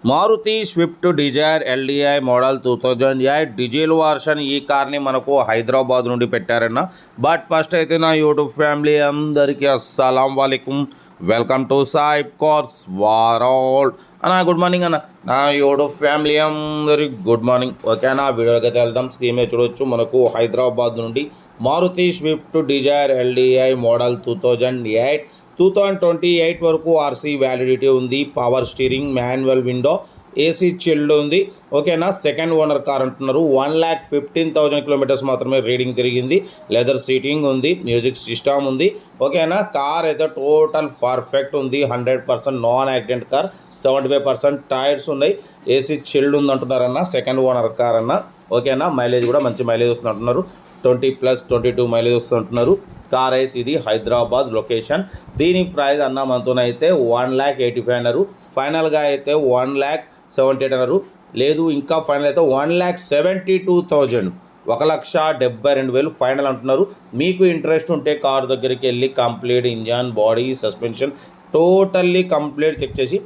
Maruti Swift Dzire LDI model 2008 diesel version ఈ కార్ని మనకు హైదరాబాద్ నుండి పెట్టారన్న. బట్ ఫస్ట్ అయితే నా యూట్యూబ్ ఫ్యామిలీ అందరికీ అస్సలం వాలేకుమ్, వెల్కమ్ టు సాయిబ్ కార్స్ వరల్డ్ అన్న. గుడ్ మార్నింగ్ అన్న. నా యూట్యూబ్ ఫ్యామిలీ అందరికి గుడ్ మార్నింగ్. ఓకే అన్న, వీడియోకి అయితే వెళ్దాం. స్క్రీన్ మీద చూడొచ్చు, మనకు హైదరాబాద్ నుండి Maruti Swift Dzire LDI model 2028 వరకు ఆర్సీ వ్యాలిడిటీ ఉంది. Power steering, manual window, AC chilled ఉంది. ఓకేనా, సెకండ్ ఓనర్ కార్ అంటున్నారు. 1,15,000 కిలోమీటర్స్ మాత్రమే రీడింగ్ తిరిగింది. లెదర్ సీటింగ్ ఉంది, మ్యూజిక్ సిస్టమ్ ఉంది. ఓకేనా, కార్ అయితే టోటల్ పర్ఫెక్ట్ ఉంది. 100% నాన్ యాక్సిడెంట్ కార్. 75% టైర్స్ ఉన్నాయి. ఏసీ చిల్డ్ ఉంది అంటున్నారన్న. సెకండ్ ఓనర్ కార్ అన్న. ఓకేనా, మైలేజ్ కూడా మంచి మైలేజ్ వస్తుంది అంటున్నారు. 20+22 మైలేజ్ వస్తుంటున్నారు. కార్ అయితే ఇది హైదరాబాద్ లొకేషన్. దీని ప్రైస్ అన్న మనతోనైతే 1,85,000 అన్నారు. ఫైనల్గా అయితే 1,78,000 అన్నారు. లేదు ఇంకా ఫైనల్ అయితే 1,72,000, 1,72,000 ఫైనల్ అంటున్నారు. మీకు ఇంట్రెస్ట్ ఉంటే కార్ దగ్గరికి వెళ్ళి complete engine, body, suspension totally complete check చేసి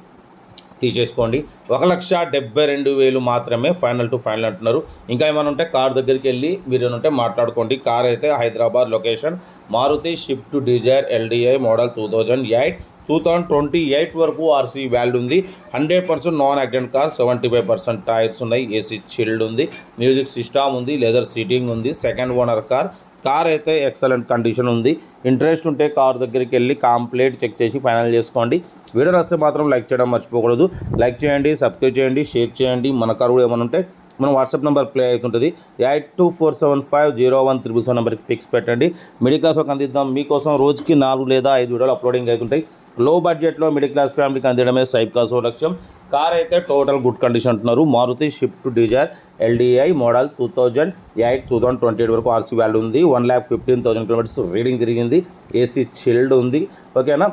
తీసేసుకోండి. 1,72,000 మాత్రమే ఫైనల్ టు ఫైనల్ అంటున్నారు. ఇంకా ఏమైనా ఉంటే కార్ దగ్గరికి వెళ్ళి మీరు ఏమంటే మాట్లాడుకోండి. కార్ అయితే Hyderabad location. Maruti Swift Dzire LDI model 2028 వరకు ఆర్సీ వాల్యూ ఉంది. 100% నాన్ యాక్సిడెంట్ కార్. 75% టైర్స్ ఉన్నాయి. ఏసీ చిల్డ్ ఉంది, మ్యూజిక్ సిస్టమ్ ఉంది, లెదర్ సీటింగ్ ఉంది. Second owner car. కార్ అయితే ఎక్సలెంట్ కండిషన్ ఉంది. ఇంట్రెస్ట్ ఉంటే కార్ దగ్గరికి వెళ్ళి కంప్లీట్ చెక్ చేసి ఫైనల్ చేసుకోండి. వీడియో వస్తే మాత్రం లైక్ చేయడం మర్చిపోకూడదు. లైక్ చేయండి, సబ్స్క్రైబ్ చేయండి, షేర్ చేయండి. మన కారు కూడా ఏమైనా ఉంటే మన వాట్సాప్ నెంబర్ ప్లే అవుతుంటుంది. 8247501377 నెంబర్కి పిక్స్ పెట్టండి. మిడిల్ క్లాస్ వాళ్ళకి అందిద్దాం. మీకోసం రోజుకి 4 లేదా 5 వీడియోలు అప్లోడింగ్ అవుతుంటాయి. లో బడ్జెట్లో మిడిల్ క్లాస్ ఫ్యామిలీకి అందించడమే సాయిబ్ కార్స్ లక్ష్యం. కార్ అయితే టోటల్ గుడ్ కండిషన్ అంటున్నారు. Maruti Swift Dzire LDI model 2028 వరకు ఆర్సీ వాల్యూ ఉంది. 1,15,000 కిలోమీటర్స్ రీడింగ్ తిరిగింది. ఏసీ చిల్డ్ ఉంది. ఓకేనా,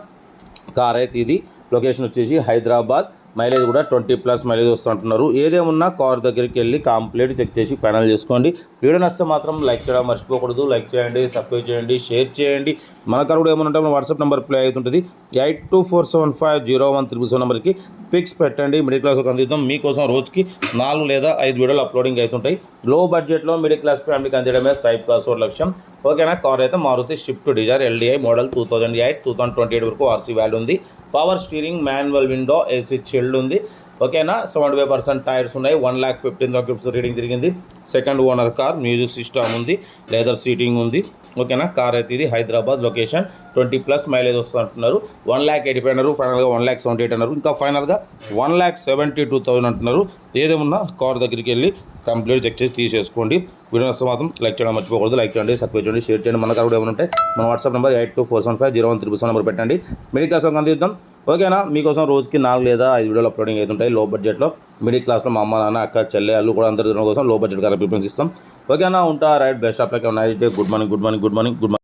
కార్ అయితే ఇది. లొకేషన్ వచ్చేసి హైదరాబాద్. మైలేజ్ కూడా 20+ మైలేజ్ వస్తుంటున్నారు. ఏదేమున్నా కార్ దగ్గరికి వెళ్ళి కంప్లీట్ చెక్ చేసి ఫైనల్ చేసుకోండి. వీడియో నచ్చితే మాత్రం లైక్ చేయడం మర్చిపోకూడదు. లైక్ చేయండి, సబ్స్క్రైబ్ చేయండి, షేర్ చేయండి. మన కారు కూడా ఏమన్నా ఉంటే మన వాట్సాప్ నెంబర్ ప్లే అవుతుంటుంది. 8247501377 నెంబర్కి పిక్స్ పెట్టండి. మిడిల్ క్లాస్కి అందిద్దాం. మీకోసం రోజుకి 4 లేదా 5 వీడియోలు అప్లోడింగ్ అవుతుంటాయి. లో బడ్జెట్లో మిడిల్ క్లాస్ ఫ్యామిలీకి అందించడమే సాయిబ్ కార్స్ లక్ష్యం. ఓకేనా, కార్ అయితే Maruti Swift Dzire LDI model 2028 వరకు ఆర్సీ వాల్యూ ఉంది. Power steering, manual window, AC chilled ఉంది. ఓకేనా, 75% టైర్స్ ఉన్నాయి. 1,15,000 కిలోమీటర్స్ రీడింగ్ తిరిగింది. Second owner car. Music system ఉంది, లెదర్ సీటింగ్ ఉంది. ఓకేనా, కార్ అయితే ఇది హైదరాబాద్ లొకేషన్. 20+ మైలేజ్ వస్తుంటున్నారు. 1,85,000 అన్నారు. ఫైనల్గా 1,78,000 అన్నారు. ఇంకా ఫైనల్గా 1,72,000 అంటున్నారు. ఏదేమన్నా కార్ దగ్గరికి వెళ్ళి కంప్లీట్ చెక్ చేసి తీసేసుకోండి. వీడియో వస్తే మాత్రం లైక్ చేయడం మర్చిపోకూడదు. లైక్ చేయండి, సబ్స్క్రైబ్ చేయండి, షేర్ చేయండి. మన కార్ కూడా ఏమైనా ఉంటే మన వాట్సాప్ నెంబర్ 8247501377 నెంబర్ పెట్టండి. మిడిల్ క్లాస్ అందిద్దాం. ఓకేనా, మీకోసం రోజుకి 4 లేదా 5 వీడియోలు అప్లోడింగ్ అవుతుంటాయి. లో బడ్జెట్లో మిడిల్ క్లాస్లో మా అమ్మ, నాన్న, అక్క, చెల్లె, అల్లు కూడా అందరి కోసం లో బడ్జెట్ కార్ ప్రిఫరెన్స్ ఇస్తాం. ఓకేనా, ఉంటా. Right, best of luck. Nice day. Good morning.